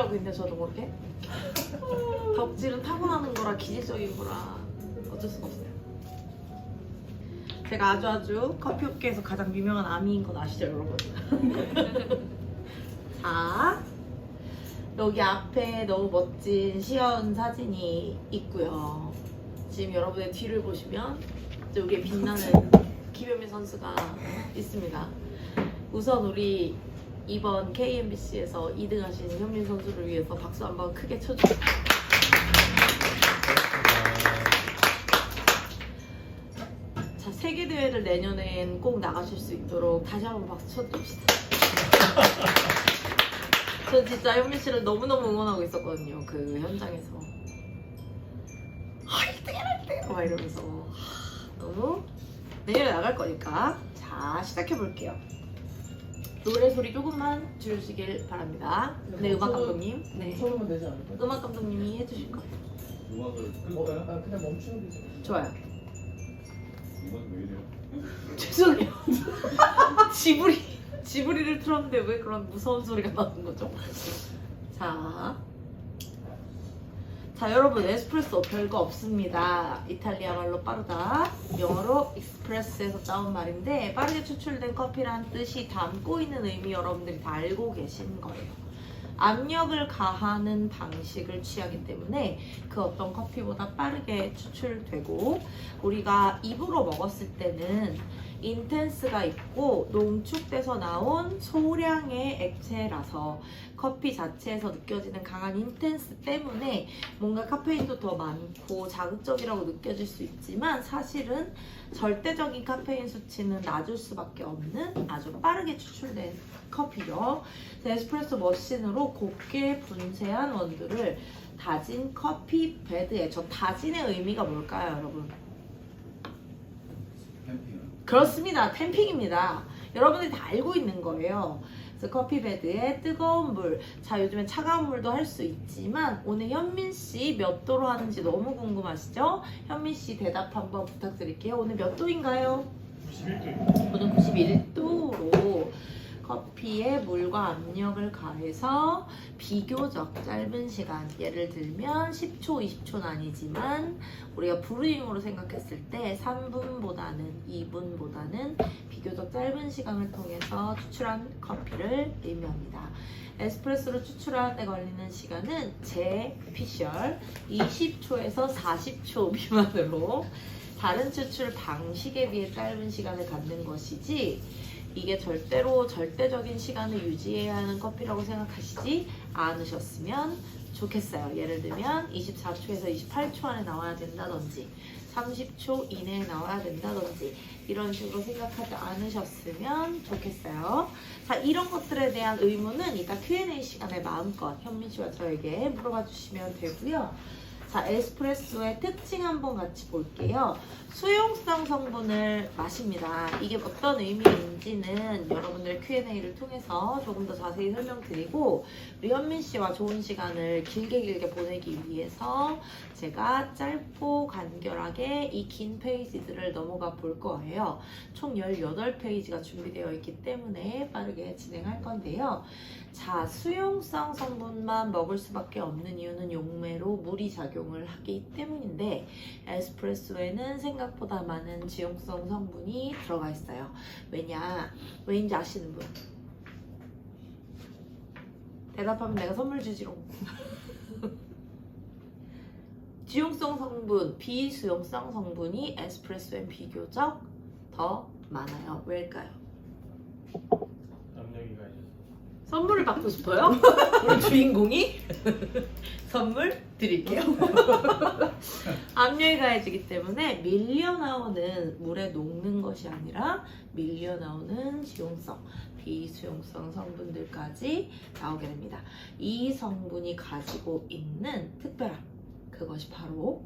하고 있네 저도 모르게. 덕질은 타고나는 거라 기질적인 거라 어쩔 수가 없어요. 제가 아주 커피 업계에서 가장 유명한 아미인 건 아시죠 여러분? 자, 여기 앞에 너무 멋진 시연 사진이 있고요. 지금 여러분의 뒤를 보시면 여기에 빛나는 김현민 선수가 있습니다. 우선 우리 이번 KMBC에서 2등 하신 현민 선수를 위해서 박수 한번 크게 쳐주세요. 자, 세계대회를 내년엔 꼭 나가실 수 있도록 다시 한번 박수 쳐줍시다. 저 진짜 현민 씨를 너무너무 응원하고 있었거든요. 그 현장에서. 1등이야 1등! 막 이러면서 너무 내년에 나갈 거니까 자 시작해볼게요. 노래 소리 조금만 줄이시길 바랍니다. 네, 음악 감독님. 네. 소리만 되지 않을까요? 음악 감독님이 해주실 거예요. 음악을 끌까요? 그냥 멈추는 게 좋아요. 좋아요. 음악이 왜 이래요? 죄송해요. 지브리를 틀었는데 왜 그런 무서운 소리가 나는 거죠? 자 여러분 에스프레소 별거 없습니다. 이탈리아 말로 빠르다, 영어로 익스프레스에서 따온 말인데 빠르게 추출된 커피란 뜻이 담고 있는 의미 여러분들이 다 알고 계신 거예요. 압력을 가하는 방식을 취하기 때문에 그 어떤 커피보다 빠르게 추출되고, 우리가 입으로 먹었을 때는 인텐스가 있고 농축돼서 나온 소량의 액체라서 커피 자체에서 느껴지는 강한 인텐스 때문에 뭔가 카페인도 더 많고 자극적이라고 느껴질 수 있지만 사실은 절대적인 카페인 수치는 낮을 수밖에 없는 아주 빠르게 추출된 커피죠. 에스프레소 머신으로 곱게 분쇄한 원두를 다진 커피 베드에, 저 다진의 의미가 뭘까요 여러분? 캠핑은? 그렇습니다. 템핑입니다. 여러분들이 다 알고 있는 거예요. 그래서 커피 베드에 뜨거운 물, 자 요즘엔 차가운 물도 할 수 있지만 오늘 현민 씨 몇 도로 하는지 너무 궁금하시죠? 현민 씨 대답 한번 부탁드릴게요. 오늘 몇 도인가요? 91도입니다. 오늘 91도로 커피에 물과 압력을 가해서 비교적 짧은 시간, 예를 들면 10초, 20초는 아니지만 우리가 브루잉으로 생각했을 때 3분보다는 2분보다는 비교적 짧은 시간을 통해서 추출한 커피를 의미합니다. 에스프레소를 추출하는 데 걸리는 시간은 제 피셜 20초에서 40초 미만으로 다른 추출 방식에 비해 짧은 시간을 갖는 것이지, 이게 절대로 절대적인 시간을 유지해야 하는 커피라고 생각하시지 않으셨으면 좋겠어요. 예를 들면 24초에서 28초 안에 나와야 된다든지 30초 이내에 나와야 된다든지 이런 식으로 생각하지 않으셨으면 좋겠어요. 자, 이런 것들에 대한 의문은 이따 Q&A 시간에 마음껏 현민 씨와 저에게 물어봐 주시면 되고요. 자, 에스프레소의 특징 한번 같이 볼게요. 수용성 성분을 마십니다. 이게 어떤 의미인지는 여러분들 Q&A를 통해서 조금 더 자세히 설명드리고, 우리 현민 씨와 좋은 시간을 길게 보내기 위해서 제가 짧고 간결하게 이 긴 페이지들을 넘어가 볼 거예요. 총 18페이지가 준비되어 있기 때문에 빠르게 진행할 건데요. 자, 수용성 성분만 먹을 수밖에 없는 이유는 용매로 물이 작용을 하기 때문인데, 에스프레소에는 생각보다 많은 지용성 성분이 들어가 있어요. 왜인지 아시는 분? 대답하면 내가 선물 주지롱. 지용성 성분, 비수용성 성분이 에스프레소엔 비교적 더 많아요. 왜일까요? 압력이 가해져서. 선물을 받고 싶어요? 우리 주인공이? 선물 드릴게요. 압력이 가해지기 때문에 밀려나오는 물에 녹는 것이 아니라 밀려나오는 지용성, 비수용성 성분들까지 나오게 됩니다. 이 성분이 가지고 있는 특별함, 그것이 바로,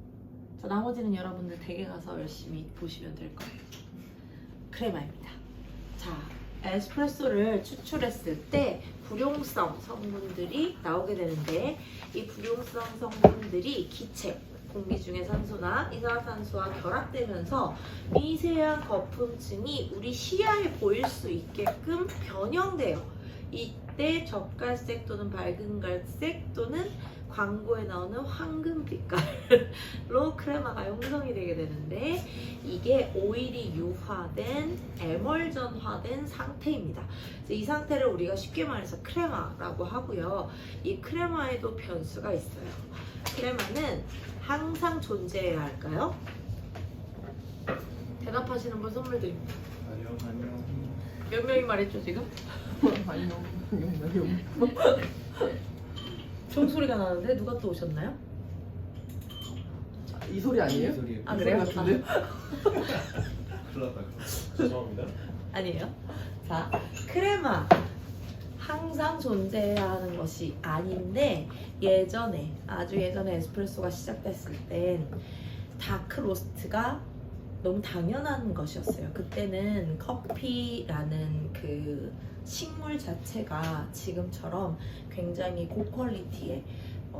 자, 나머지는 여러분들 댁에 가서 열심히 보시면 될 거예요. 크레마입니다. 자, 에스프레소를 추출했을 때 불용성 성분들이 나오게 되는데, 이 불용성 성분들이 기체, 공기 중의 산소나 이산화탄소와 결합되면서 미세한 거품층이 우리 시야에 보일 수 있게끔 변형돼요. 이 이때 젓갈색 또는 밝은 갈색 또는 광고에 나오는 황금 빛깔로 크레마가 형성이 되게 되는데 이게 오일이 유화된 에멀전화된 상태입니다. 그래서 이 상태를 우리가 쉽게 말해서 크레마라고 하고요. 이 크레마에도 변수가 있어요. 크레마는 항상 존재해야 할까요? 대답하시는 분 선물 드립니다. 아니요. 몇 명이 말했죠 지금? 아니요. 종소리가 나는데 누가 또 오셨나요? 이 소리 아니에요? 소리. 아 그래요? 같은데? 큰일 났다. 죄송합니다. 아니에요. 자, 크레마 항상 존재해야 하는 것이 아닌데 예전에 아주 예전에 에스프레소가 시작됐을 땐 다크 로스트가 너무 당연한 것이었어요. 그때는 커피라는 그 식물 자체가 지금처럼 굉장히 고퀄리티의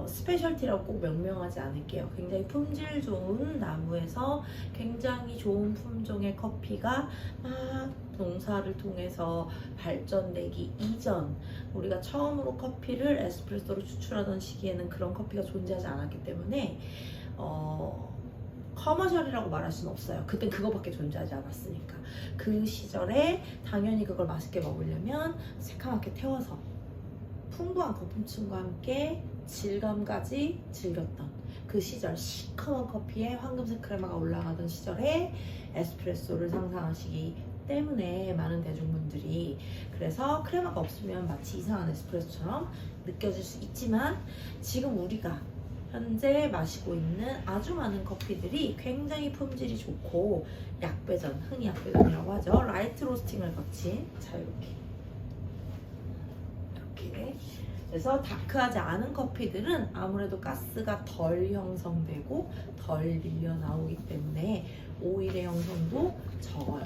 스페셜티라고 꼭 명명하지 않을게요. 굉장히 품질 좋은 나무에서 굉장히 좋은 품종의 커피가 막 농사를 통해서 발전되기 이전 우리가 처음으로 커피를 에스프레소로 추출하던 시기에는 그런 커피가 존재하지 않았기 때문에 커머셜이라고 말할 수는 없어요. 그땐 그거밖에 존재하지 않았으니까. 그 시절에 당연히 그걸 맛있게 먹으려면 새카맣게 태워서 풍부한 거품층과 함께 질감까지 즐겼던 그 시절 시커먼 커피에 황금색 크레마가 올라가던 시절에 에스프레소를 상상하시기 때문에 많은 대중분들이 그래서 크레마가 없으면 마치 이상한 에스프레소처럼 느껴질 수 있지만 지금 우리가 현재 마시고 있는 아주 많은 커피들이 굉장히 품질이 좋고 약배전, 흔히 약배전이라고 하죠. 라이트 로스팅을 거친 자 이렇게 그래서 다크하지 않은 커피들은 아무래도 가스가 덜 형성되고 덜 밀려 나오기 때문에 오일의 형성도 적어요.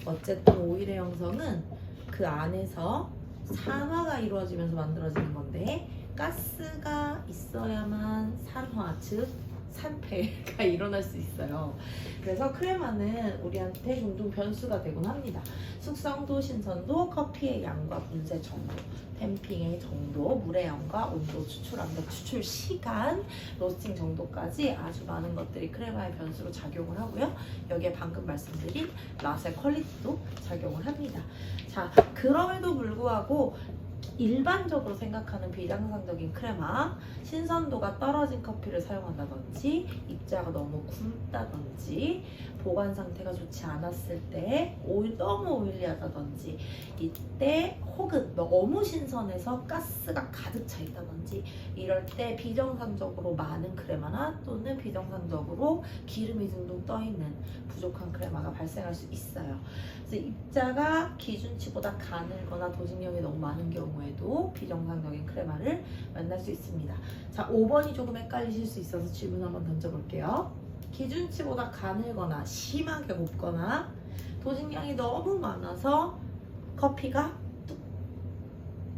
어쨌든 오일의 형성은 그 안에서 산화가 이루어지면서 만들어지는 건데 가스가 있어야만 산화, 즉 산패가 일어날 수 있어요. 그래서 크레마는 우리한테 종종 변수가 되곤 합니다. 숙성도, 신선도, 커피의 양과 분쇄 정도, 댐핑의 정도, 물의 양과 온도, 추출함력, 추출 시간, 로스팅 정도까지 아주 많은 것들이 크레마의 변수로 작용을 하고요. 여기에 방금 말씀드린 맛의 퀄리티도 작용을 합니다. 자, 그럼에도 불구하고 일반적으로 생각하는 비정상적인 크레마, 신선도가 떨어진 커피를 사용한다든지 입자가 너무 굵다든지 보관 상태가 좋지 않았을 때 너무 오일리하다든지 이때 혹은 너무 신선해서 가스가 가득 차 있다든지 이럴 때 비정상적으로 많은 크레마나 또는 비정상적으로 기름이 둥둥 떠 있는 부족한 크레마가 발생할 수 있어요. 그래서 입자가 기준치보다 가늘거나 도식력이 너무 많은 경우에도 비정상적인 크레마를 만날 수 있습니다. 자, 5번이 조금 헷갈리실 수 있어서 질문 한번 던져볼게요. 기준치보다 가늘거나 심하게 곱거나 도식량이 너무 많아서 커피가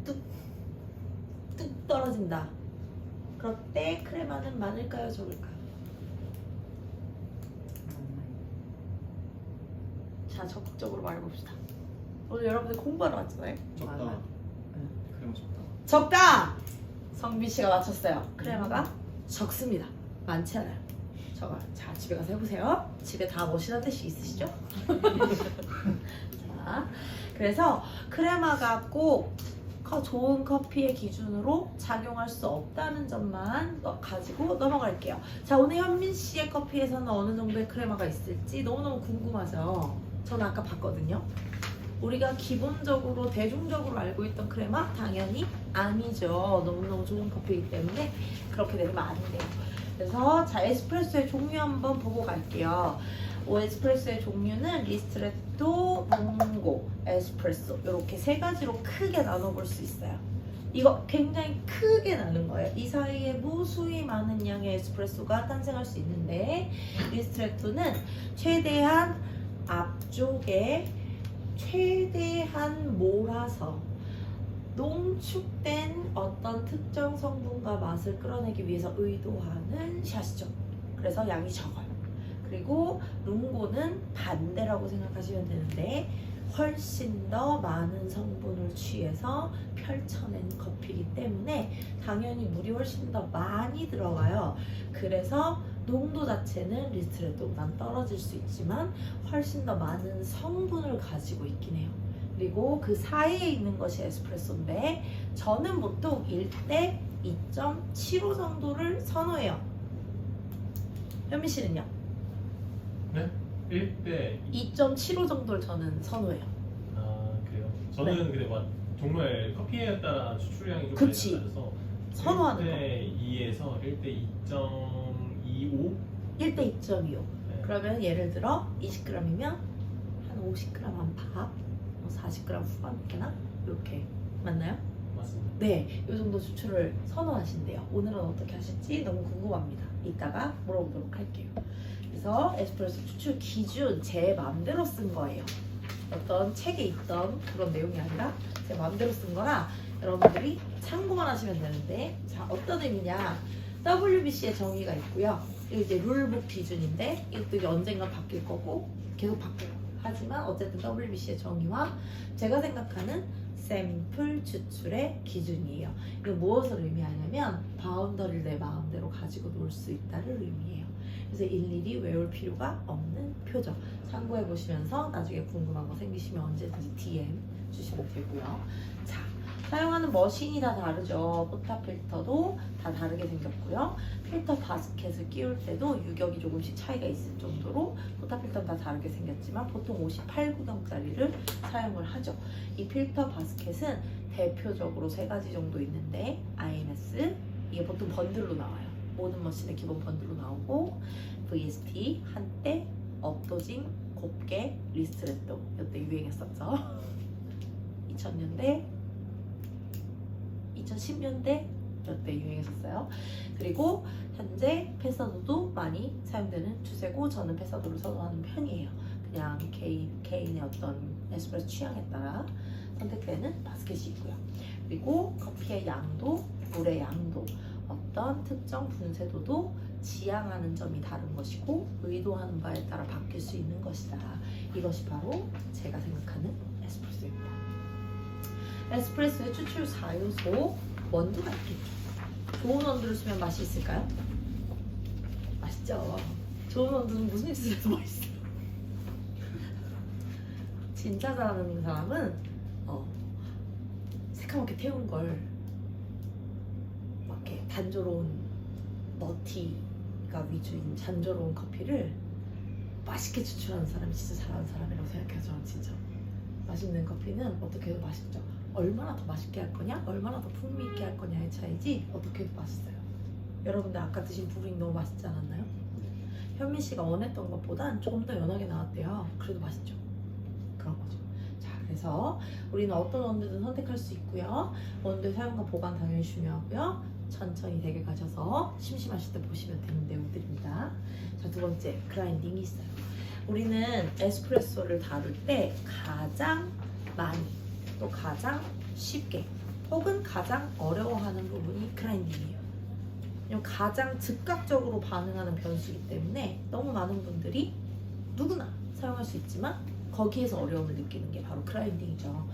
뚝 떨어진다. 그럴 때 크레마는 많을까요, 적을까요? 자, 적극적으로 말해봅시다. 오늘 여러분들 공부하러 왔잖아요. 적다. 크레마 적다. 적다! 성빈 씨가 맞췄어요. 크레마가 적습니다. 많지 않아요. 적어요. 자, 집에 가서 해보세요. 집에 다 머신 대씩 있으시죠? 자, 그래서 크레마가 꼭 좋은 커피의 기준으로 작용할 수 없다는 점만 가지고 넘어갈게요. 자, 오늘 현민 씨의 커피에서는 어느 정도의 크레마가 있을지 너무너무 궁금하죠? 저는 아까 봤거든요. 우리가 기본적으로 대중적으로 알고 있던 크레마? 당연히 아니죠. 너무너무 좋은 커피이기 때문에 그렇게 되면 안 돼요. 그래서 자, 에스프레소의 종류 한번 보고 갈게요. 에스프레소의 종류는 리스트레토, 룽고, 에스프레소 이렇게 세 가지로 크게 나눠볼 수 있어요. 이거 굉장히 크게 나눈 거예요. 이 사이에 무수히 많은 양의 에스프레소가 탄생할 수 있는데 리스트레토는 최대한 앞쪽에 최대한 몰아서 농축된 어떤 특정 성분과 맛을 끌어내기 위해서 의도하는 샷이죠. 그래서 양이 적어요. 그리고 룽고는 반대라고 생각하시면 되는데 훨씬 더 많은 성분을 취해서 펼쳐낸 커피이기 때문에 당연히 물이 훨씬 더 많이 들어가요. 그래서 농도 자체는 리스트레토보단 떨어질 수 있지만 훨씬 더 많은 성분을 가지고 있긴 해요. 그리고 그 사이에 있는 것이 에스프레소인데 저는 보통 1대 2.75 정도를 선호해요. 현미 씨는요? 네? 1대 2.75 정도를 저는 선호해요. 아 그래요? 저는 네. 근데 막 종류에 커피에 따라 추출량이 좀 그치. 많이 달라서 선호하는 1대 2에서 1대 2.25? 1대 2.25. 네. 그러면 예를 들어 20g이면 한 50g 안팎, 40g 후반 되나? 이렇게 맞나요? 맞습니다. 네, 이 정도 추출을 선호하신대요. 오늘은 어떻게 하실지 너무 궁금합니다. 이따가 물어보도록 할게요. 그래서 에스프레소 추출 기준 제 마음대로 쓴 거예요. 어떤 책에 있던 그런 내용이 아니라 제 마음대로 쓴 거라 여러분들이 참고만 하시면 되는데, 자, 어떤 의미냐? WBC의 정의가 있고요. 이거 이제 룰북 기준인데 이것도 이제 언젠가 바뀔 거고 계속 바뀌어요. 하지만 어쨌든 WBC의 정의와 제가 생각하는 샘플 추출의 기준이에요. 이거 무엇을 의미하냐면 바운더리를 내 마음대로 가지고 놀 수 있다를 의미해요. 그래서 일일이 외울 필요가 없는 표죠. 참고해 보시면서 나중에 궁금한 거 생기시면 언제든지 DM 주시면 되고요. 자, 사용하는 머신이 다 다르죠. 포타 필터도 다 다르게 생겼고요. 필터 바스켓을 끼울 때도 유격이 조금씩 차이가 있을 정도로 포타 필터는 다 다르게 생겼지만 보통 58구경짜리를 사용을 하죠. 이 필터 바스켓은 대표적으로 3가지 정도 있는데 IMS, 이게 보통 번들로 나와요. 모든 머신의 기본 번들로 나오고 VST, 한때, 업도징, 곱게, 리스트레토 이때 유행했었죠. 2000년대 2010년대 이때 유행했었어요. 그리고 현재 패서도도 많이 사용되는 추세고 저는 패서도를 선호하는 편이에요. 그냥 개인의 어떤 에스프레소 취향에 따라 선택되는 바스켓이 있고요. 그리고 커피의 양도, 물의 양도, 어떤 특정 분쇄도도 지향하는 점이 다른 것이고 의도하는 바에 따라 바뀔 수 있는 것이다. 이것이 바로 제가 생각하는 에스프레소입니다. 에스프레소의 추출 4요소 원두가 있겠죠. 좋은 원두를 쓰면 맛이 있을까요? 맛있죠. 좋은 원두는 무슨 짓을 해도 맛있어요. 진짜 잘하는 사람은 새카맣게 태운 걸 막 이렇게 단조로운 너티가 위주인 단조로운 커피를 맛있게 추출하는 사람이 진짜 잘하는 사람이라고 생각해요. 저는 진짜 맛있는 커피는 어떻게 해도 맛있죠. 얼마나 더 맛있게 할 거냐, 얼마나 더 풍미 있게 할 거냐의 차이지 어떻게 해도 맛있어요. 여러분들 아까 드신 브루잉 너무 맛있지 않았나요? 현민 씨가 원했던 것보단 조금 더 연하게 나왔대요. 그래도 맛있죠. 그런 거죠. 자, 그래서 우리는 어떤 원두든 선택할 수 있고요. 원두의 사용과 보관 당연히 중요하고요. 천천히 댁에 가셔서 심심하실 때 보시면 되는 내용들입니다. 자, 두 번째 그라인딩이 있어요. 우리는 에스프레소를 다룰 때 가장 많이 또 가장 쉽게 혹은 가장 어려워하는 부분이 그라인딩이에요. 왜냐면 가장 즉각적으로 반응하는 변수이기 때문에 너무 많은 분들이 누구나 사용할 수 있지만 거기에서 어려움을 느끼는 게 바로 그라인딩이죠.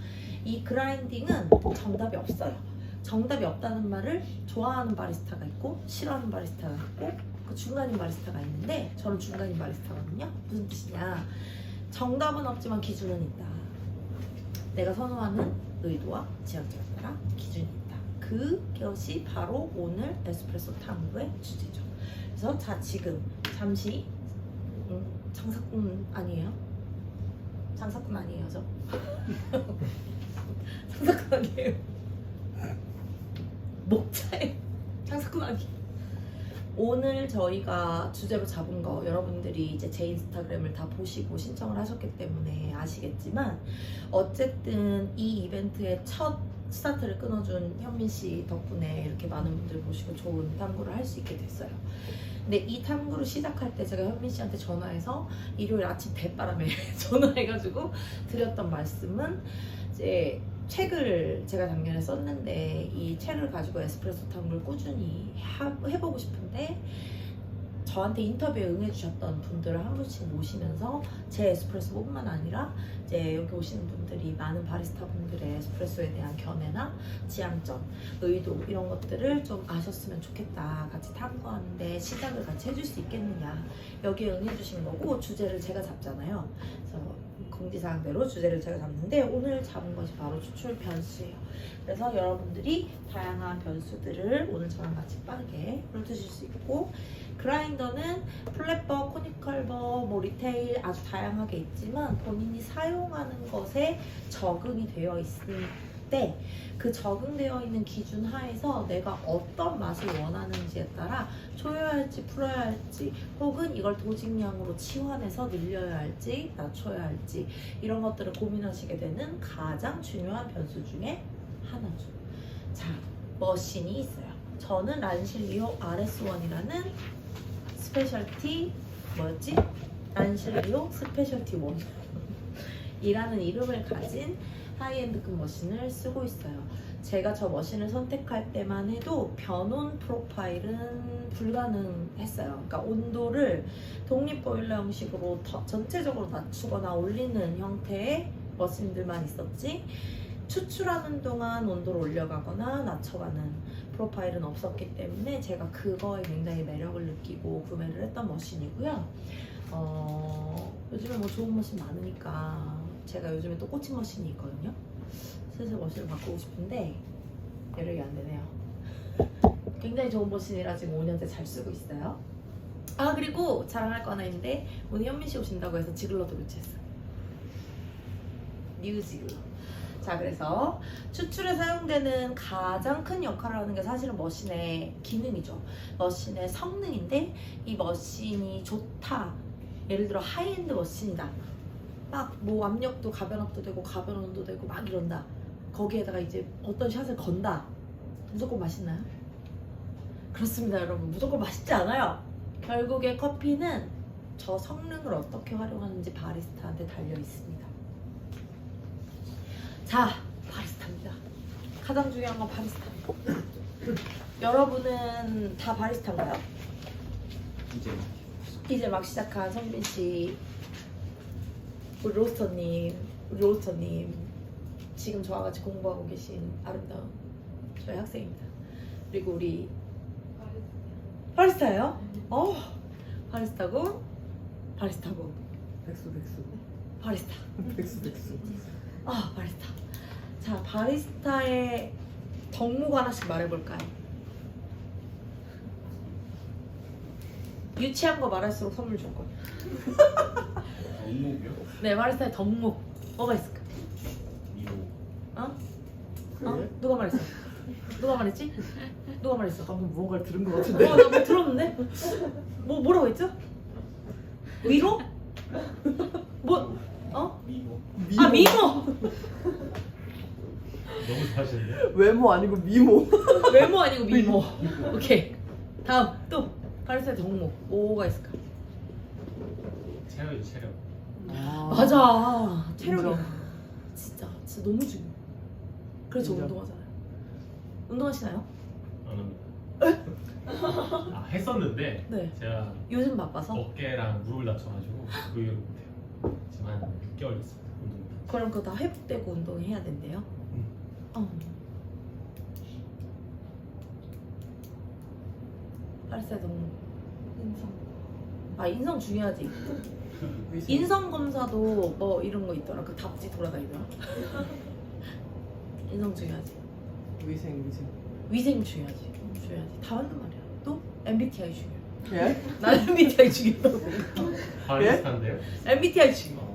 이 그라인딩은 정답이 없어요. 정답이 없다는 말을 좋아하는 바리스타가 있고 싫어하는 바리스타가 있고 그 중간인 바리스타가 있는데 저는 중간인 바리스타거든요. 무슨 뜻이냐? 정답은 없지만 기준은 있다. 내가 선호하는 의도와 지향점에 따라 기준이 있다. 그것이 바로 오늘 에스프레소 탐구의 주제죠. 그래서 자, 지금 잠시 장사꾼 아니에요? 장사꾼 아니에요, 저? 장사꾼 아니에요. 목차에 장사꾼 아니에요. 오늘 저희가 주제로 잡은 거 여러분들이 이제 제 인스타그램을 다 보시고 신청을 하셨기 때문에 아시겠지만 어쨌든 이 이벤트의 첫 스타트를 끊어준 현민 씨 덕분에 이렇게 많은 분들 보시고 좋은 탐구를 할 수 있게 됐어요. 근데 이 탐구를 시작할 때 제가 현민 씨한테 전화해서 일요일 아침 대바람에 전화해가지고 드렸던 말씀은 이제 책을 제가 작년에 썼는데 이 책을 가지고 에스프레소 탐구를 꾸준히 해보고 싶은데 저한테 인터뷰에 응해주셨던 분들을 한 분씩 모시면서 제 에스프레소뿐만 아니라 이제 여기 오시는 분들이 많은 바리스타 분들의 에스프레소에 대한 견해나 지향점, 의도 이런 것들을 좀 아셨으면 좋겠다. 같이 탐구하는데 시작을 같이 해줄 수 있겠느냐. 여기에 응해주신 거고 주제를 제가 잡잖아요. 그래서 공지사항대로 주제를 제가 잡는데 오늘 잡은 것이 바로 추출 변수예요. 그래서 여러분들이 다양한 변수들을 오늘 저랑 같이 빠르게 훑으실 수 있고 그라인더는 플랫버, 코니컬버, 뭐 리테일 아주 다양하게 있지만 본인이 사용하는 것에 적응이 되어 있을 때 그 적응되어 있는 기준 하에서 내가 어떤 맛을 원하는지에 따라 조여야 할지 풀어야 할지 혹은 이걸 도직량으로 치환해서 늘려야 할지 낮춰야 할지 이런 것들을 고민하시게 되는 가장 중요한 변수 중에 하나죠. 자, 머신이 있어요. 저는 란실리오 RS1이라는 스페셜티 뭐였지? 란실리오 스페셜티 1 이라는 이름을 가진 하이엔드급 머신을 쓰고 있어요. 제가 저 머신을 선택할 때만 해도 변온 프로파일은 불가능했어요. 그러니까 온도를 독립 보일러 형식으로 전체적으로 낮추거나 올리는 형태의 머신들만 있었지 추출하는 동안 온도를 올려가거나 낮춰가는 프로파일은 없었기 때문에 제가 그거에 굉장히 매력을 느끼고 구매를 했던 머신이고요. 요즘에 뭐 좋은 머신 많으니까 제가 요즘에 또 꽂힌 머신이 있거든요. 슬슬 머신을 바꾸고 싶은데 여력이 안 되네요. 굉장히 좋은 머신이라 지금 5년째 잘 쓰고 있어요. 아 그리고 자랑할 거 하나 있는데 오늘 현민 씨 오신다고 해서 지글러도 교체했어요. 뉴 지글러. 자 그래서 추출에 사용되는 가장 큰 역할을 하는 게 사실은 머신의 기능이죠. 머신의 성능인데 이 머신이 좋다. 예를 들어 하이엔드 머신이다. 막 뭐 압력도 가변압도 되고 가변온도 되고 막 이런다. 거기에다가 이제 어떤 샷을 건다. 무조건 맛있나요? 그렇습니다 여러분. 무조건 맛있지 않아요. 결국에 커피는 저 성능을 어떻게 활용하는지 바리스타한테 달려 있습니다. 자, 바리스타입니다. 가장 중요한 건 바리스타입니다. 여러분은 다 바리스타인가요? 이제 막 시작한 성빈 씨, 우리 로스터님, 지금 저와 같이 공부하고 계신 아름다운 저희 학생입니다. 그리고 우리 바리스타예요? 바리스타고 백수 바리스타. 백수 바리스타. 자, 바리스타의 덕목 하나씩 말해볼까요? 유치한 거 말할수록 선물 줄 거예요. 덕목이요? 네, 바리스타의 덕목 뭐가 있을까? 미로. 그래? 누가 말했어? 누가 말했지? 누가 말했어? 방금 무언가를 들은 것 같은데? 나 뭐 들었는데? 뭐라고 했죠? 위로? 뭐? 미모. 미모! 너무 잘하시는데? 외모 아니고 미모. 외모 아니고 미모. 오케이. 다음 또 바리스타의 덕목 뭐가 있을까? 체력이 체력. 맞아. 체력이 인정. 진짜 너무 중요해. 그래서 저 인정. 운동하잖아요. 운동하시나요? 안 합니다. 했었는데 네. 제가 요즘 바빠서? 어깨랑 무릎을 다쳐가지고 그 이후로 못해요. 지금 한 6개월 됐습니다. 운동. 그럼 그거 다 회복되고 운동해야 된대요? 바리스타의 덕목 인성. 인성 중요하지. 인성 검사도 뭐 이런 거 있더라. 그 답지 돌아다니더라. 인성 중요하지. 위생. 위생 중요하지. 다 맞는 말이야. 또 MBTI 중요해. 예? 난 MBTI 중요하다고. 바리스타인데요? MBTI 중요.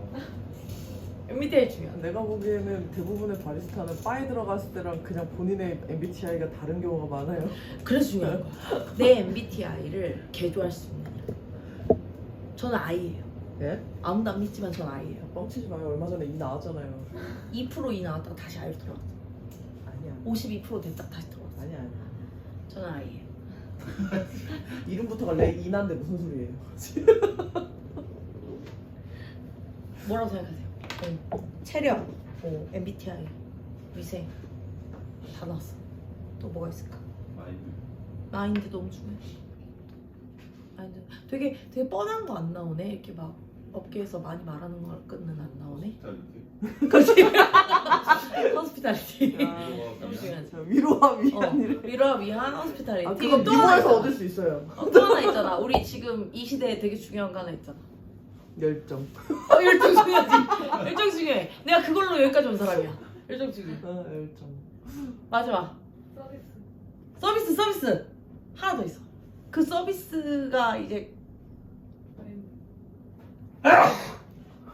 MBTI 중요. 내가 보기에는 대부분의 바리스타는 바에 들어갔을 때랑 그냥 본인의 MBTI가 다른 경우가 많아요. 그래서 중요한 거야. 내 MBTI를 개조할 수 있느냐. 저는 I예요. 예? 아무도 안 믿지만 전 I예요. 뻥치지 마요. 얼마 전에 이 나왔잖아요. 2% 나왔다가 다시 I로 들어갔어. 아니야. 52% 됐다가 다시 들어갔어. 아니야. 저는 I예요. 이름부터가 레 이난데 무슨 소리예요? 뭐라고 생각하세요? 체력, MBTI, 위생 다 나왔어. 또 뭐가 있을까? 마인드. 마인드 너무 중요해. 아니 되게 뻔한 거 안 나오네. 이렇게 막 업계에서 많이 말하는 거는 안 나오네. 그렇지. 허스피탈리티. 너무 중요하지. 위로와 위안이래. 위로와 위한 허스피탈리티. 아, 그건 또 하나 미국에서 있잖아. 얻을 수 있어요. 또 하나 있잖아. 우리 지금 이 시대에 되게 중요한 거 하나 있잖아. 열정. 열정 중요하지. 열정 중요해. 내가 그걸로 여기까지 온 사람이야. 열정 중요해. 열정. 마지막. 서비스. 하나 더 있어. 그 서비스가 이제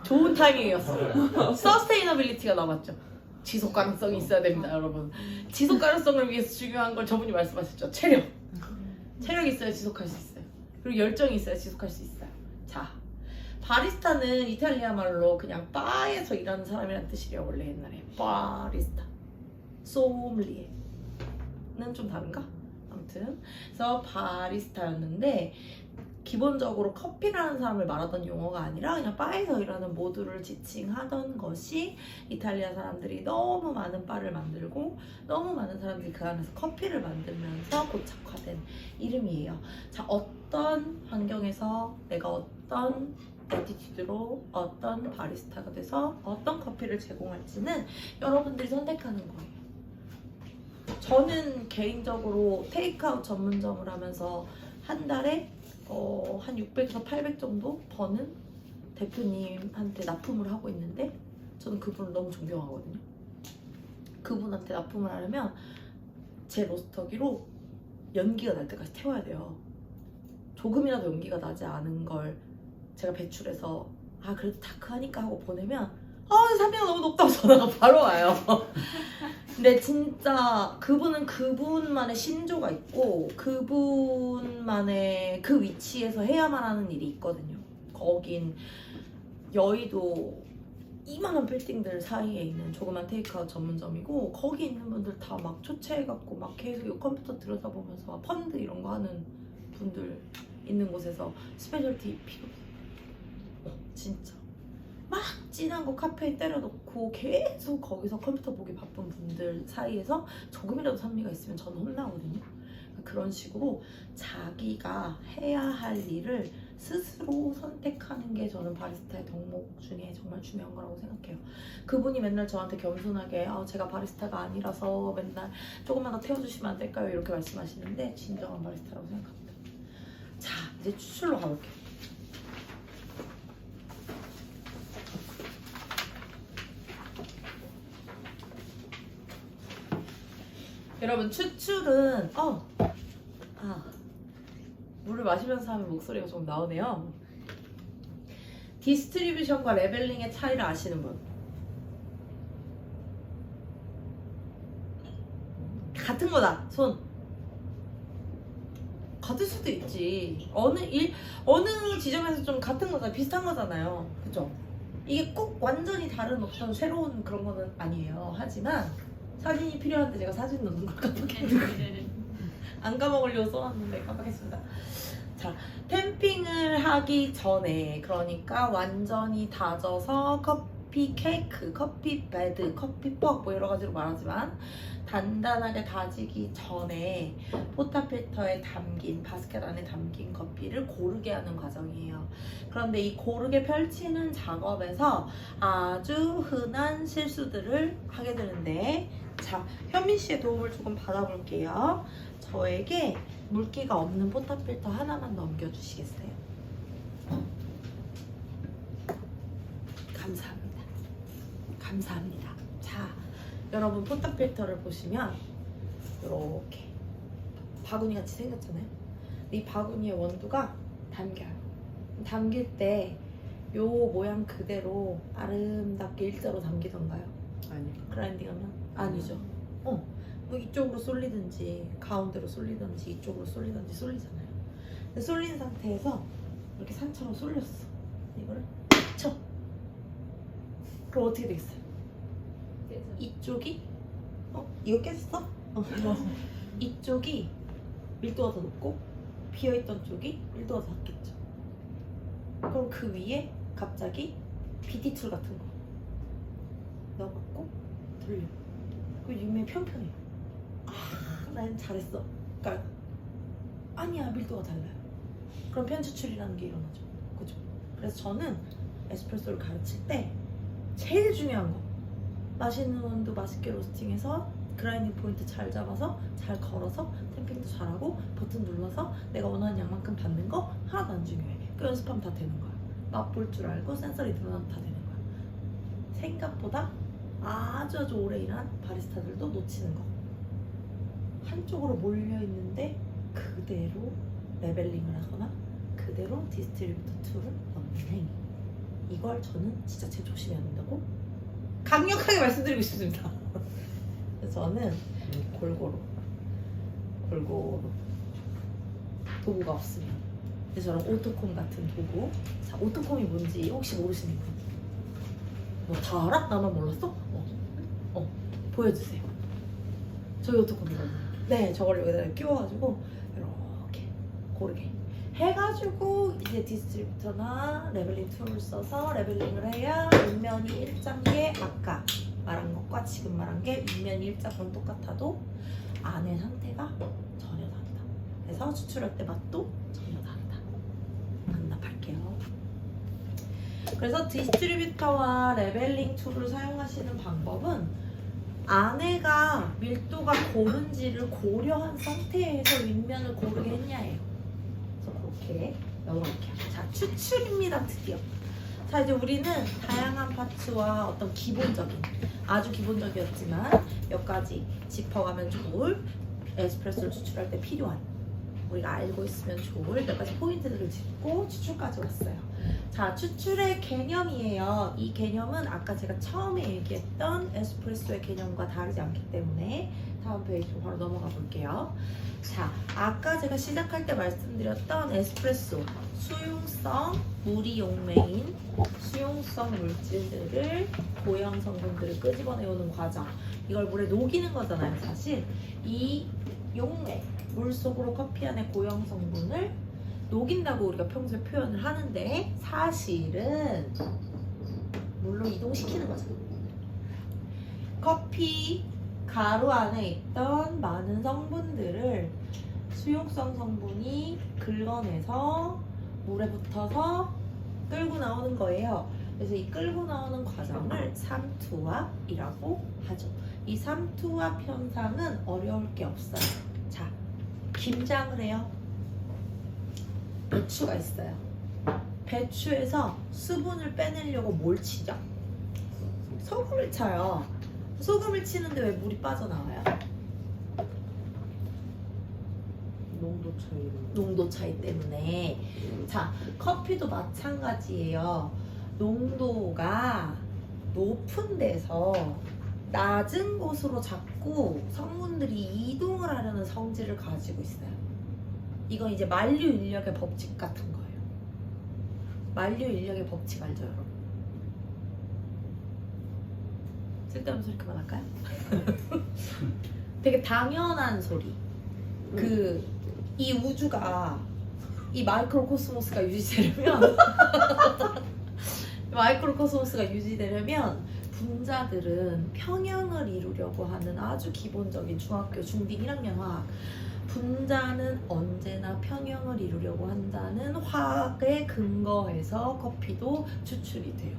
좋은 타이밍이었어. 서스테이너빌리티가 남았죠. 지속 가능성이 있어야 됩니다, 여러분. 지속 가능성을 위해서 중요한 걸 저분이 말씀하셨죠. 체력이 있어야 지속할 수 있어요. 그리고 열정이 있어야 지속할 수 있어요. 자, 바리스타는 이탈리아 말로 그냥 바에서 일하는 사람이란 뜻이래요. 원래 옛날에 바리스타, 소믈리에는 좀 다른가? 아무튼 그래서 바리스타였는데 기본적으로 커피라는 사람을 말하던 용어가 아니라 그냥 바에서 일하는 모두를 지칭하던 것이 이탈리아 사람들이 너무 많은 바를 만들고 너무 많은 사람들이 그 안에서 커피를 만들면서 고착화된 이름이에요. 자, 어떤 환경에서 내가 어떤 애티튜드로 어떤 바리스타가 돼서 어떤 커피를 제공할지는 여러분들이 선택하는 거예요. 저는 개인적으로 테이크아웃 전문점을 하면서 한 달에 한 600에서 800 정도 버는 대표님한테 납품을 하고 있는데 저는 그분을 너무 존경하거든요. 그분한테 납품을 하려면 제 로스터기로 연기가 날 때까지 태워야 돼요. 조금이라도 연기가 나지 않은 걸 제가 배출해서 그래도 다크하니까 하고 보내면 산미가 너무 높다고 전화가 바로 와요. 근데 진짜 그분은 그분만의 신조가 있고 그분만의 그 위치에서 해야만 하는 일이 있거든요. 거긴 여의도 이만한 빌딩들 사이에 있는 조그만 테이크아웃 전문점이고 거기 있는 분들 다 막 초췌해갖고 막 계속 컴퓨터 들여다보면서 막 펀드 이런 거 하는 분들 있는 곳에서 스페셜티 필요 없어. 진짜 막 진한 거 카페에 때려놓고 계속 거기서 컴퓨터 보기 바쁜 분들 사이에서 조금이라도 산미가 있으면 저는 혼나거든요. 그런 식으로 자기가 해야 할 일을 스스로 선택하는 게 저는 바리스타의 덕목 중에 정말 중요한 거라고 생각해요. 그분이 맨날 저한테 겸손하게 제가 바리스타가 아니라서 맨날 조금만 더 태워주시면 안 될까요? 이렇게 말씀하시는데 진정한 바리스타라고 생각합니다. 자, 이제 추출로 가볼게요. 여러분 추출은 물을 마시면서 하면 목소리가 좀 나오네요. 디스트리뷰션과 레벨링의 차이를 아시는 분? 같은 거다. 손. 같을 수도 있지. 어느 지점에서 좀 같은 거잖아. 비슷한 거잖아요. 그죠? 이게 꼭 완전히 다른 어떤 새로운 그런 거는 아니에요. 하지만 사진이 필요한데 제가 사진 넣는 걸 깜빡했는데 안 까먹으려고 써놨는데 깜빡했습니다. 자, 템핑을 하기 전에 그러니까 완전히 다져서 커피 케이크, 커피 베드, 커피 퍽 뭐 여러 가지로 말하지만 단단하게 다지기 전에 포타필터에 담긴 바스켓 안에 담긴 커피를 고르게 하는 과정이에요. 그런데 이 고르게 펼치는 작업에서 아주 흔한 실수들을 하게 되는데 자, 현민 씨의 도움을 조금 받아볼게요. 저에게 물기가 없는 포타필터 하나만 넘겨주시겠어요? 감사합니다. 감사합니다. 자, 여러분 포타필터를 보시면 이렇게 바구니 같이 생겼잖아요. 이 바구니의 원두가 담겨요. 담길 때 요 모양 그대로 아름답게 일자로 담기던가요? 아니요. 그라인딩하면? 아니죠. 뭐 이쪽으로 쏠리든지 가운데로 쏠리든지 이쪽으로 쏠리든지 쏠리잖아요. 근데 쏠린 상태에서 이렇게 산처럼 쏠렸어. 이거를 쳐. 그럼 어떻게 되겠어요? 이쪽이 이거 깼어? 이쪽이 밀도가 더 높고 비어있던 쪽이 밀도가 더 낮겠죠. 그럼 그 위에 갑자기 BT 툴 같은 거 넣어갖고 돌려. 그 유면 평평해. 난 잘했어. 그러니까 아니야, 밀도가 달라요. 그럼 편추출이라는 게 일어나죠. 그죠? 그래서 저는 에스프레소를 가르칠 때 제일 중요한 거, 맛있는 온도 맛있게 로스팅해서 그라인딩 포인트 잘 잡아서 잘 걸어서 탬핑도 잘하고 버튼 눌러서 내가 원하는 양만큼 받는 거 하나도 안 중요해. 그 연습하면 다 되는 거야. 맛볼 줄 알고 센서리 들어가면 다 되는 거야. 생각보다 아주 오래 일한 바리스타들도 놓치는 거. 한쪽으로 몰려 있는데 그대로 레벨링을 하거나 그대로 디스트리뷰터 툴을 넣는 행위. 이걸 저는 진짜 제일 조심해야 된다고 강력하게 말씀드리고 싶습니다. 그래서 저는 골고루 도구가 없으면, 그래서 저런 오토콤 같은 도구. 자, 오토콤이 뭔지 혹시 모르시는 분? 너 다 알아? 나만 몰랐어? 보여주세요. 저희 오토콤이거든요. 네, 저걸 여기다가 끼워가지고 이렇게 고르게 해가지고 이제 디스트리뷰터나 레벨링 툴을 써서 레벨링을 해야 윗면이 일자인 게 아까 말한 것과 지금 말한 게 윗면이 일자건 똑같아도 안의 상태가 전혀 다르다. 그래서 추출할 때 맛도 전혀 다르다. 반납할게요. 그래서 디스트리뷰터와 레벨링 툴을 사용하시는 방법은 안에가 밀도가 고른지를 고려한 상태에서 윗면을 고르게 했냐예요. 그래서 그렇게 넣어볼게요. 자, 추출입니다. 드디어. 자, 이제 우리는 다양한 파츠와 어떤 기본적인, 아주 기본적이었지만 몇 가지 짚어가면 좋을 에스프레소를 추출할 때 필요한, 우리가 알고 있으면 좋을 몇 가지 포인트들을 짚고 추출까지 왔어요. 자, 추출의 개념이에요. 이 개념은 아까 제가 처음에 얘기했던 에스프레소의 개념과 다르지 않기 때문에 다음 페이지로 바로 넘어가 볼게요. 자, 아까 제가 시작할 때 말씀드렸던 에스프레소, 수용성, 물이 용매인 수용성 물질들을, 고형 성분들을 끄집어내오는 과정, 이걸 물에 녹이는 거잖아요. 사실 이 용매, 물 속으로 커피 안에 고형 성분을 녹인다고 우리가 평소에 표현을 하는데 사실은 물로 이동시키는 거죠. 커피 가루 안에 있던 많은 성분들을 수용성 성분이 긁어내서 물에 붙어서 끌고 나오는 거예요. 그래서 이 끌고 나오는 과정을 삼투압이라고 하죠. 이 삼투압 현상은 어려울 게 없어요. 자, 김장을 해요. 배추가 있어요. 배추에서 수분을 빼내려고 뭘 치죠? 소금을 쳐요. 소금을 치는데 왜 물이 빠져나와요? 농도 차이 때문에. 자, 커피도 마찬가지예요. 농도가 높은 데서 낮은 곳으로 자꾸 성분들이 이동을 하려는 성질을 가지고 있어요. 이건 이제 만류 인력의 법칙 같은 거예요. 만류 인력의 법칙 알죠, 여러분? 쓸데없는 소리 그만할까요? 되게 당연한 소리. 이 우주가, 이 마이크로코스모스가 유지되려면 마이크로코스모스가 유지되려면 분자들은 평형을 이루려고 하는 아주 기본적인 중학교 중딩 1학년 화학, 분자는 언제나 평형을 이루려고 한다는 화학에 근거해서 커피도 추출이 돼요.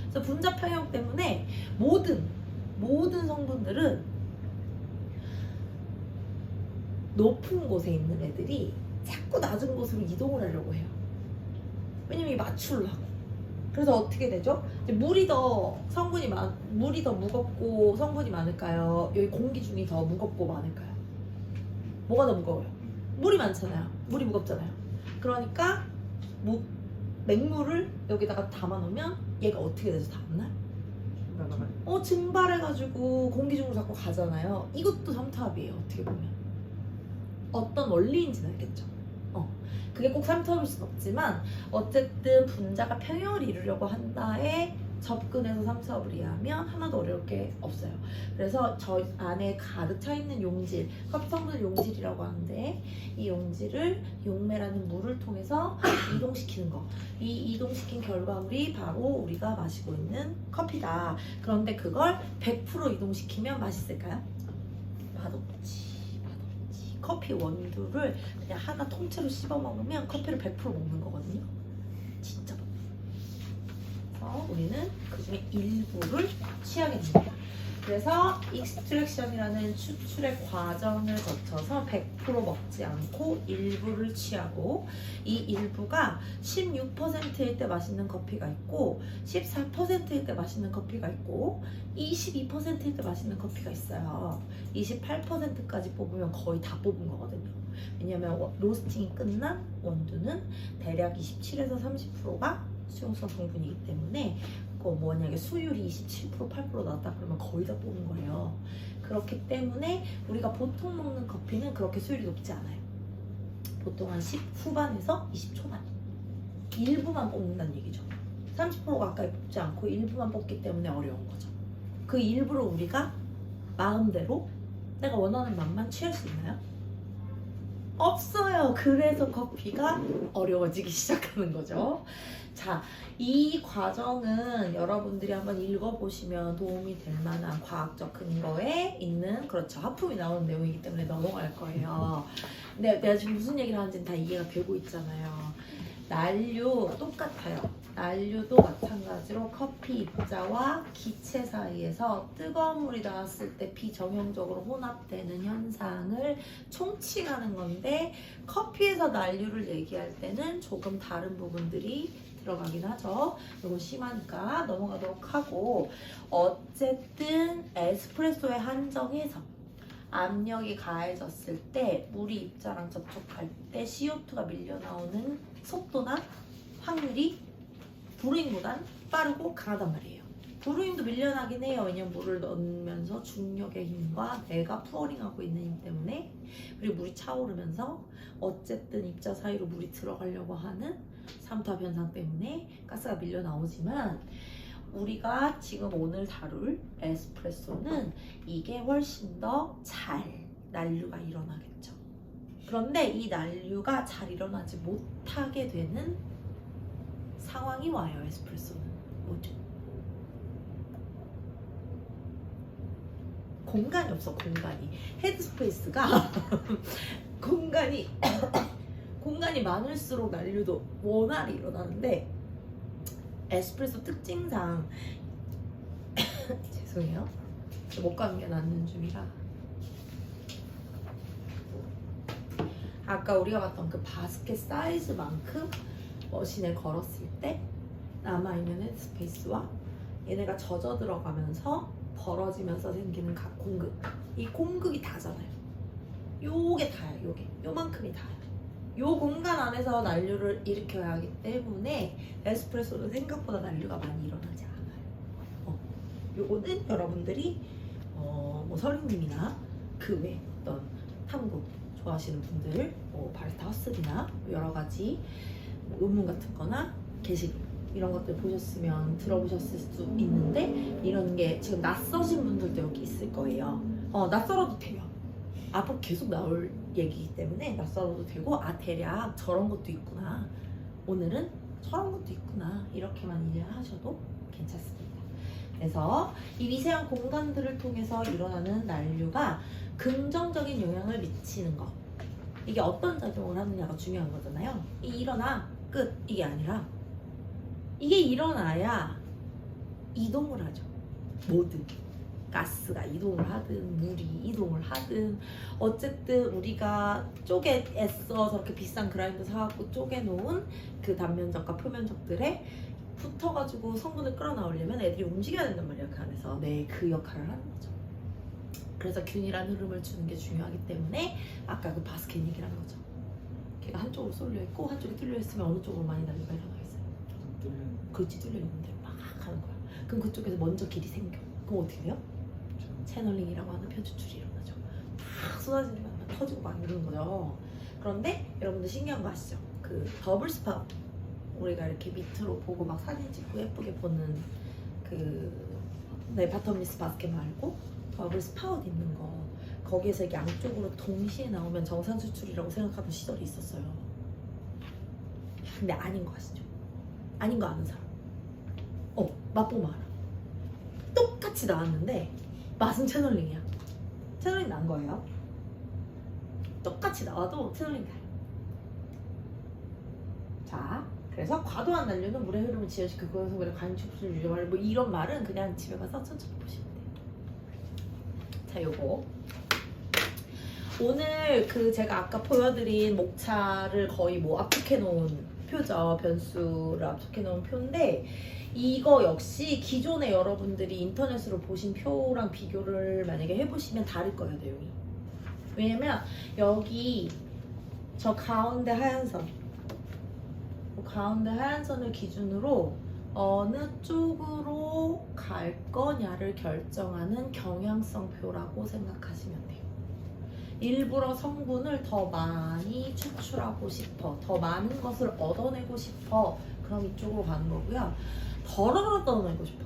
그래서 분자 평형 때문에 모든 성분들은 높은 곳에 있는 애들이 자꾸 낮은 곳으로 이동을 하려고 해요. 왜냐면 맞추려고. 그래서 어떻게 되죠? 이제 물이 더 무겁고 성분이 많을까요? 여기 공기 중이 더 무겁고 많을까요? 뭐가 더 무거워요? 물이 많잖아요. 물이 무겁잖아요. 그러니까 맹물을 여기다가 담아놓으면 얘가 어떻게 돼서 닿나요? 증발해가지고 공기 중으로 자꾸 가잖아요. 이것도 삼투압이에요. 어떻게 보면 어떤 원리인지는 알겠죠? 그게 꼭 삼투압일 순 없지만 어쨌든 분자가 평형을 이루려고 한다에 접근해서 삼투압을 이해하면 하나도 어려울 게 없어요. 그래서 저 안에 가득 차 있는 용질, 커피 성분을 용질이라고 하는데 이 용질을 용매라는 물을 통해서 이동시키는 거. 이 이동시킨 결과물이 바로 우리가 마시고 있는 커피다. 그런데 그걸 100% 이동시키면 맛있을까요? 맛없지. 커피 원두를 그냥 하나 통째로 씹어 먹으면 커피를 100% 먹는 거거든요. 진짜. 그래서 우리는 그 중에 일부를 취하겠습니다. 그래서 익스트랙션이라는 추출의 과정을 거쳐서 100% 먹지 않고 일부를 취하고, 이 일부가 16%일 때 맛있는 커피가 있고 14%일 때 맛있는 커피가 있고 22%일 때 맛있는 커피가 있어요. 28%까지 뽑으면 거의 다 뽑은 거거든요. 왜냐면 로스팅이 끝난 원두는 대략 27에서 30%가 수용성 성분이기 때문에 만약에 수율이 27%, 8% 나왔다 그러면 거의 다 뽑은 거예요. 그렇기 때문에 우리가 보통 먹는 커피는 그렇게 수율이 높지 않아요. 보통 한 10 후반에서 20 초반. 일부만 뽑는다는 얘기죠. 30% 가까이 뽑지 않고 일부만 뽑기 때문에 어려운 거죠. 그 일부를 우리가 마음대로 내가 원하는 맛만 취할 수 있나요? 없어요. 그래서 커피가 어려워지기 시작하는 거죠. 자, 이 과정은 여러분들이 한번 읽어보시면 도움이 될 만한 과학적 근거에 있는, 그렇죠, 하품이 나오는 내용이기 때문에 넘어갈 거예요. 근데 내가 지금 무슨 얘기를 하는지는 다 이해가 되고 있잖아요. 난류 똑같아요. 난류도 마찬가지로 커피 입자와 기체 사이에서 뜨거운 물이 나왔을 때 비정형적으로 혼합되는 현상을 총칭하는 건데, 커피에서 난류를 얘기할 때는 조금 다른 부분들이 들어가긴 하죠. 이거 심하니까 넘어가도록 하고, 어쨌든 에스프레소의 한정에서 압력이 가해졌을 때 물이 입자랑 접촉할 때 CO2가 밀려나오는 속도나 확률이 브루잉보단 빠르고 강하단 말이에요. 브루잉도 밀려나긴 해요. 왜냐면 물을 넣으면서 중력의 힘과 내가 푸어링하고 있는 힘 때문에, 그리고 물이 차오르면서 어쨌든 입자 사이로 물이 들어가려고 하는 삼투압 현상 때문에 가스가 밀려나오지만, 우리가 지금 오늘 다룰 에스프레소는 이게 훨씬 더 잘 난류가 일어나겠죠. 그런데 이 난류가 잘 일어나지 못하게 되는 상황이 와요. 에스프레소는 뭐죠? 공간이 없어. 공간이 헤드스페이스가 공간이 많을수록 난류도 원활히 일어나는데, 에스프레소 특징상 죄송해요, 목 감기가 낫는 중이라. 아까 우리가 봤던 그 바스켓 사이즈만큼 머신에 걸었을 때 남아있는 헤드스페이스와 얘네가 젖어 들어가면서 벌어지면서 생기는 각 공극, 이 공극이 다잖아요. 요게 다예요. 요만큼이 다예요. 요 공간 안에서 난류를 일으켜야 하기 때문에 에스프레소는 생각보다 난류가 많이 일어나지 않아요. 요거는 여러분들이 뭐 서린님이나 그 외 어떤 탐구 좋아하시는 분들, 바리스타 허슬이나 여러 가지 논문 같은 거나 게시글 이런 것들 보셨으면 들어보셨을 수 있는데, 이런 게 지금 낯서신 분들도 여기 있을 거예요. 낯설어도 돼요. 앞으로 계속 나올 얘기이기 때문에 낯설어도 되고, 대략 저런 것도 있구나, 오늘은 저런 것도 있구나, 이렇게만 이해하셔도 괜찮습니다. 그래서 이 미세한 공간들을 통해서 일어나는 난류가 긍정적인 영향을 미치는 것, 이게 어떤 작용을 하느냐가 중요한 거잖아요. 일어나 끝, 이게 아니라 이게 일어나야 이동을 하죠. 뭐든 가스가 이동을 하든 물이 이동을 하든, 어쨌든 우리가 애써 저렇게 비싼 그라인더 사갖고 쪼개놓은 그 단면적과 표면적들에 붙어가지고 성분을 끌어나오려면 애들이 움직여야 된단 말이에요. 그 안에서. 네, 그 역할을 하는 거죠. 그래서 균일한 흐름을 주는 게 중요하기 때문에 아까 그 바스켓 얘기를 한 거죠. 걔가 한쪽으로 쏠려있고 한쪽이 뚫려있으면 어느 쪽으로 많이 난류가 일어나겠어요? 그렇지, 뚫려있는 대로 막 하는 거야. 그럼 그쪽에서 먼저 길이 생겨. 그럼 어떻게 돼요? 채널링이라고 하는 편추출이 일어나죠. 막 쏟아지는 게 터지고 막 이러는 거죠. 그런데 여러분들 신기한 거 아시죠? 그 더블 스팟, 우리가 이렇게 밑으로 보고 막 사진 찍고 예쁘게 보는 바텀리스 바스켓 말고 더블 스파웃 있는 거, 거기에서 양쪽으로 동시에 나오면 정산 수출이라고 생각하던 시절이 있었어요. 근데 아닌 거 아시죠? 아닌 거 아는 사람? 맛보면 알아. 똑같이 나왔는데 맛은 채널링이야. 채널링 난 거예요. 똑같이 나와도 틀린다. 자, 그래서 과도한 난류는 물의 흐름을 지연시키고 그래서 우리가 간축수를 유지하는 뭐 이런 말은 그냥 집에 가서 천천히 보시면 돼요. 자, 요거 오늘 그 제가 아까 보여드린 목차를 거의 뭐 압축해 놓은 표죠. 변수를 압축해 놓은 표인데 이거 역시 기존에 여러분들이 인터넷으로 보신 표랑 비교를 만약에 해보시면 다를 거예요, 내용이. 왜냐면 여기 저 가운데 하얀 선, 가운데 하얀 선을 기준으로 어느 쪽으로 갈 거냐를 결정하는 경향성표라고 생각하시면 돼요. 일부러 성분을 더 많이 추출하고 싶어, 더 많은 것을 얻어내고 싶어, 그럼 이쪽으로 가는 거고요. 덜 얻어내고 싶어,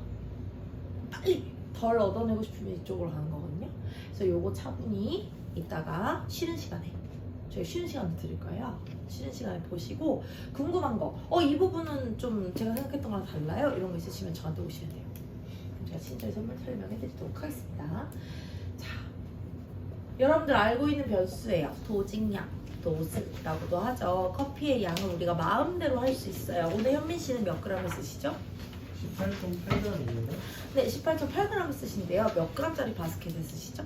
빨리 덜 얻어내고 싶으면 이쪽으로 가는 거거든요. 그래서 요거 차분히 이따가 쉬는 시간에 저희 쉬는 시간도 드릴 거예요. 쉬는 시간에 보시고 궁금한 거, 이 부분은 좀 제가 생각했던 거랑 달라요, 이런 거 있으시면 저한테 오시면 돼요. 그럼 제가 친절히 설명 설명해 드리도록 하겠습니다. 자, 여러분들 알고 있는 변수예요. 도직량, 도스라고도 하죠. 커피의 양을 우리가 마음대로 할 수 있어요. 오늘 현민 씨는 몇 g을 쓰시죠? 18.8g 있는데 네, 18.8g 쓰신데요. 몇 g짜리 바스켓에 쓰시죠?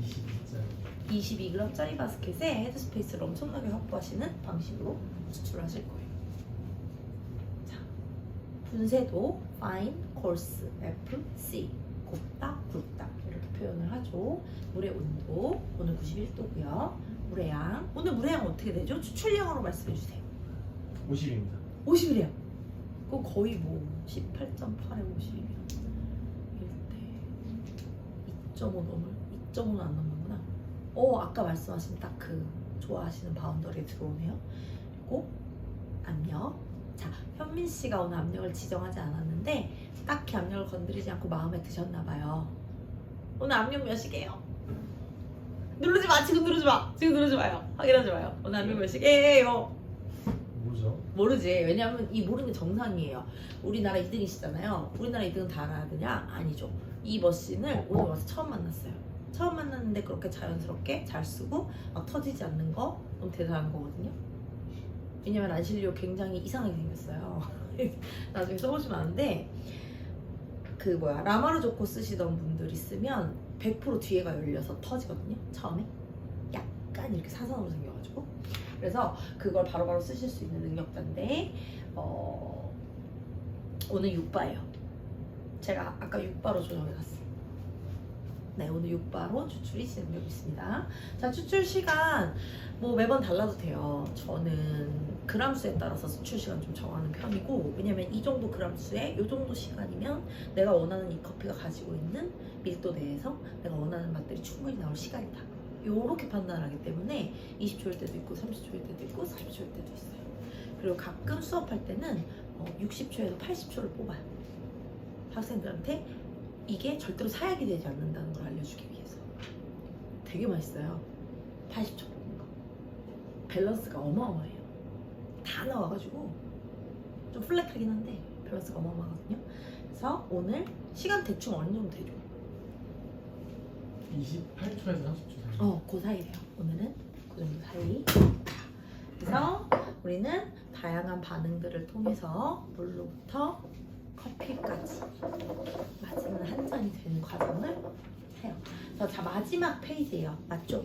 22짜리 22g짜리 바스켓에 헤드스페이스를 엄청나게 확보하시는 방식으로 추출하실 거예요. 자, 분쇄도 fine, coarse, FC, 곱다, 굵다 이렇게 표현을 하죠. 물의 온도 오늘 91도고요. 물의 양, 오늘 물의 양 어떻게 되죠? 추출량으로 말씀해 주세요. 50입니다. 50이래요. 그거 거의 뭐 18.8에 50이면 1대 2.5 넘을 2.5는 안 넘는구나. 아까 말씀하신 딱 그 좋아하시는 바운더리에 들어오네요. 그리고 압력. 자, 현민 씨가 오늘 압력을 지정하지 않았는데 딱히 압력을 건드리지 않고 마음에 드셨나 봐요. 오늘 압력 몇이게요? 누르지 마. 지금 누르지 마. 지금 누르지 마요. 확인하지 마요. 오늘 압력 몇이게요? 뭐죠? 모르지. 왜냐하면 이 모르는 게 정상이에요. 우리나라 2등이시잖아요. 우리나라 2등은 다 알아야 되냐? 아니죠. 이 머신을 오늘 와서 처음 만났어요. 처음 만났는데 그렇게 자연스럽게 잘 쓰고 막 터지지 않는 거 너무 대단한 거거든요. 왜냐면 란실리오 굉장히 이상하게 생겼어요. 나중에 써보시면 아는데 그 뭐야 라마르 조코 쓰시던 분들 있으면 100% 뒤에가 열려서 터지거든요. 처음에 약간 이렇게 사선으로 생겨가지고 그래서 그걸 바로바로 쓰실 수 있는 능력자인데 오늘 6바예요. 제가 아까 6바로 조정해놨어요. 네, 오늘 6바로 추출이 진행되고 있습니다. 자, 추출 시간 뭐 매번 달라도 돼요. 저는 그람수에 따라서 추출 시간 좀 정하는 편이고 왜냐면 이 정도 그람수에 이 정도 시간이면 내가 원하는 이 커피가 가지고 있는 밀도 내에서 내가 원하는 맛들이 충분히 나올 시간이다. 요렇게 판단하기 때문에 20초일 때도 있고 30초일 때도 있고 40초일 때도 있어요. 그리고 가끔 수업할 때는 60초에서 80초를 뽑아요. 학생들한테 이게 절대로 사약이 되지 않는다는 걸 알려주기 위해서. 되게 맛있어요. 80초 뽑는 거. 밸런스가 어마어마해요. 다 나와가지고 좀 플랫하긴 한데 밸런스가 어마어마하거든요. 그래서 오늘 시간 대충 어느 정도 되죠? 28초에서 30초 사이. 그 사이래요. 오늘은 그 정도 사이. 그래서 우리는 다양한 반응들을 통해서 물로부터 커피까지 마지막 한 잔이 되는 과정을 해요. 자, 마지막 페이지예요. 맞죠?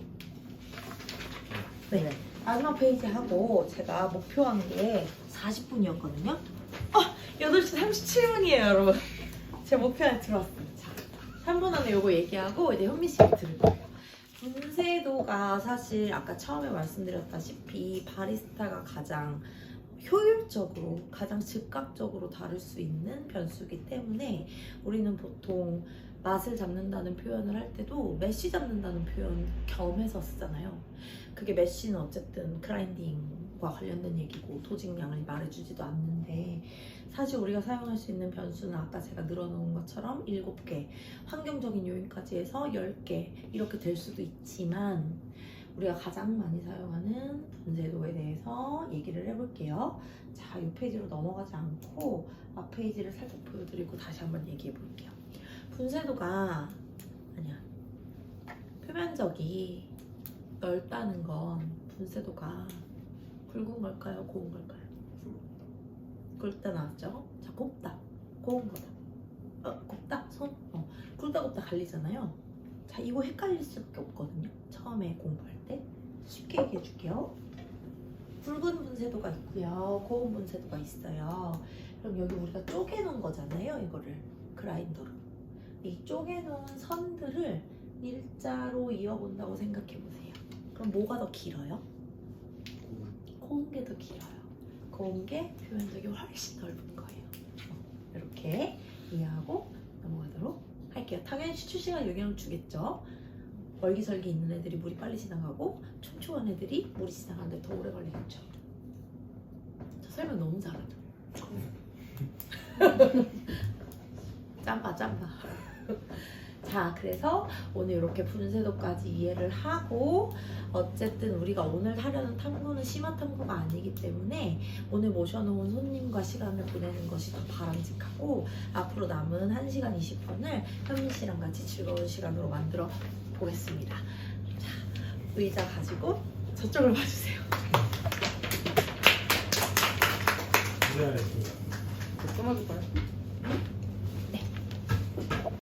네. 마지막 페이지 하고 제가 목표한 게 40분이었거든요. 8시 37분이에요, 여러분. 제 목표 안에 들어왔어요. 자, 3분 안에 요거 얘기하고 이제 현미 씨가 들을 거예요. 분쇄도가 사실 아까 처음에 말씀드렸다시피 바리스타가 가장 효율적으로 가장 즉각적으로 다룰 수 있는 변수이기 때문에 우리는 보통 맛을 잡는다는 표현을 할 때도 메쉬 잡는다는 표현 겸해서 쓰잖아요. 그게 메쉬는 어쨌든 그라인딩과 관련된 얘기고 도직량을 말해주지도 않는데 사실 우리가 사용할 수 있는 변수는 아까 제가 늘어놓은 것처럼 7개, 환경적인 요인까지 해서 10개 이렇게 될 수도 있지만 우리가 가장 많이 사용하는 분쇄도에 대해서 얘기를 해볼게요. 자, 이 페이지로 넘어가지 않고 앞 페이지를 살짝 보여드리고 다시 한번 얘기해 볼게요. 분쇄도가 표면적이 넓다는 건 분쇄도가 굵은 걸까요? 고운 걸까요? 굵다 나왔죠? 자, 곱다. 고운 거다. 곱다? 손? 굵다 곱다 갈리잖아요. 자, 이거 헷갈릴 수밖에 없거든요. 처음에 공부할 때. 쉽게 얘기해 줄게요. 굵은 분쇄도가 있고요. 고운 분쇄도가 있어요. 그럼 여기 우리가 쪼개놓은 거잖아요. 이거를 그라인더로. 이 쪼개놓은 선들을 일자로 이어본다고 생각해 보세요. 그럼 뭐가 더 길어요? 고운 게 더 길어요. 고운 게 표면적이 훨씬 넓은 거예요. 이렇게 이해하고 넘어가도록 할게요. 당연히 추출 시간 영향을 주겠죠. 멀기설기 있는 애들이 물이 빨리 지나가고 촘촘한 애들이 물이 지나가는데 더 오래 걸리겠죠. 저 설명 너무 잘하죠. 짬바. 자, 그래서 오늘 이렇게 분쇄도까지 이해를 하고 어쨌든 우리가 오늘 하려는 탐구는 심화 탐구가 아니기 때문에 오늘 모셔놓은 손님과 시간을 보내는 것이 더 바람직하고 앞으로 남은 1시간 20분을 현민 씨랑 같이 즐거운 시간으로 만들어 보겠습니다. 자, 의자 가지고 저쪽을 봐주세요. 네. 끊어줄까요?